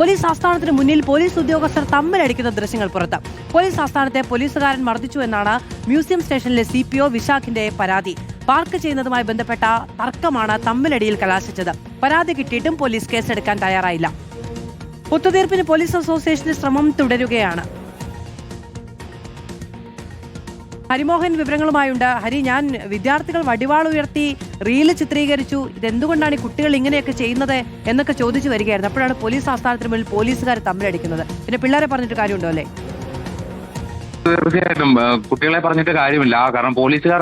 Police ആസ്ഥാനത്തിന് മുന്നിൽ police ഉദ്യോഗസ്ഥർ തമ്മിലടിക്കുന്ന ദൃശ്യങ്ങൾ പുറത്ത്. പോലീസ് ആസ്ഥാനത്തെ പോലീസുകാരൻ മർദ്ദിച്ചു എന്നാണ് മ്യൂസിയം സ്റ്റേഷനിലെ CPO വിശാഖിന്റെ പരാതി. പാർക്ക് ചെയ്യുന്നതുമായി ബന്ധപ്പെട്ട തർക്കമാണ് തമ്മിലടിയിൽ കലാശിച്ചത്. പരാതി കിട്ടിയിട്ടും പോലീസ് കേസെടുക്കാൻ തയ്യാറായില്ല. ഒത്തുതീർപ്പിന് പോലീസ് അസോസിയേഷന്റെ ശ്രമം തുടരുകയാണ്. ഹരിമോഹൻ വിവരങ്ങളുമായുണ്ട്. ഹരി, ഞാൻ വിദ്യാർത്ഥികൾ വടിവാൾ ഉയർത്തി റീല് ചിത്രീകരിച്ചു, ഇതെന്തുകൊണ്ടാണ് ഈ കുട്ടികൾ ഇങ്ങനെയൊക്കെ ചെയ്യുന്നത് എന്നൊക്കെ ചോദിച്ചു വരികയായിരുന്നു. അപ്പോഴാണ് പോലീസ് ആസ്ഥാനത്തിന് മുന്നിൽ പോലീസുകാർ തമ്മിലടിക്കുന്നത്. പിന്നെ പിള്ളേരെ പറഞ്ഞിട്ട് കാര്യമുണ്ടോ അല്ലേ? തീർച്ചയായിട്ടും കുട്ടികളെ പറഞ്ഞിട്ട് കാര്യമില്ല. കാരണം പോലീസുകാർ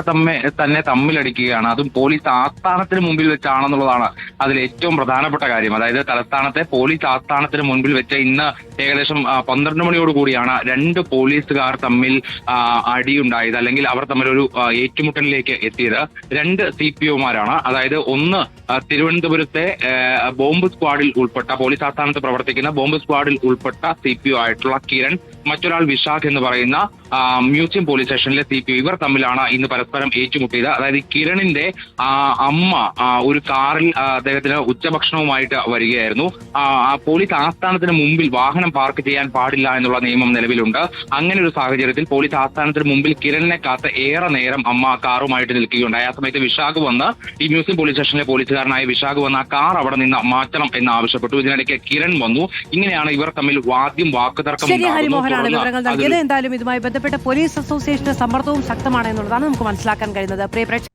തന്നെ തമ്മിലടിക്കുകയാണ്. അതും പോലീസ് ആസ്ഥാനത്തിന് മുമ്പിൽ വെച്ചാണെന്നുള്ളതാണ് അതിൽ ഏറ്റവും പ്രധാനപ്പെട്ട കാര്യം. അതായത് തലസ്ഥാനത്തെ പോലീസ് ആസ്ഥാനത്തിന് മുൻപിൽ വെച്ച് ഇന്ന് ഏകദേശം 12 മണിയോടുകൂടിയാണ് രണ്ട് പോലീസുകാർ തമ്മിൽ അടിയുണ്ടായത്, അല്ലെങ്കിൽ അവർ തമ്മിൽ ഒരു ഏറ്റുമുട്ടലിലേക്ക് എത്തിയത്. രണ്ട് CPOമാരാണ്. അതായത് ഒന്ന് തിരുവനന്തപുരത്തെ ബോംബ് സ്ക്വാഡിൽ ഉൾപ്പെട്ട, പോലീസ് ആസ്ഥാനത്ത് പ്രവർത്തിക്കുന്ന ബോംബ് സ്ക്വാഡിൽ ഉൾപ്പെട്ട CPO ആയിട്ടുള്ള കിരൺ, മറ്റൊരാൾ വിശാഖ് എന്ന് പറയുന്ന മ്യൂസിയം പോലീസ് സ്റ്റേഷനിലെ CPO. ഇവർ തമ്മിലാണ് ഇന്ന് പരസ്പരം ഏറ്റുമുട്ടിയത്. അതായത് കിരണിന്റെ അമ്മ ഒരു കാറിൽ അദ്ദേഹത്തിന് ഉച്ചഭക്ഷണവുമായിട്ട് വരികയായിരുന്നു. പോലീസ് ആസ്ഥാനത്തിന് മുമ്പിൽ വാഹനം പാർക്ക് ചെയ്യാൻ പാടില്ല എന്നുള്ള നിയമം നിലവിലുണ്ട്. അങ്ങനെ ഒരു സാഹചര്യത്തിൽ പോലീസ് ആസ്ഥാനത്തിന് മുമ്പിൽ കിരണിനെ കാത്ത് ഏറെ നേരം അമ്മ കാറുമായിട്ട് നിൽക്കുകയുണ്ടായി. ആ സമയത്ത് വിശാഖ് വന്ന്, ഈ മ്യൂസിയം പോലീസ് സ്റ്റേഷനിലെ പോലീസുകാരനായ വിശാഖ് വന്ന് ആ കാർ അവിടെ നിന്ന് മാറ്റണം എന്ന് ആവശ്യപ്പെട്ടു. ഇതിനിടയ്ക്ക് കിരൺ വന്നു. ഇങ്ങനെയാണ് ഇവർ തമ്മിൽ ആദ്യം വാക്കുതർക്കം. എന്തായാലും ഇതുമായി ബന്ധപ്പെട്ട പോലീസ് അസോസിയേഷന്റെ സമ്മർദ്ദവും ശക്തമാണ് എന്നുള്ളതാണ് നമുക്ക് മനസ്സിലാക്കാൻ കഴിയുന്നത്. പ്രിയ പ്രേക്ഷകർ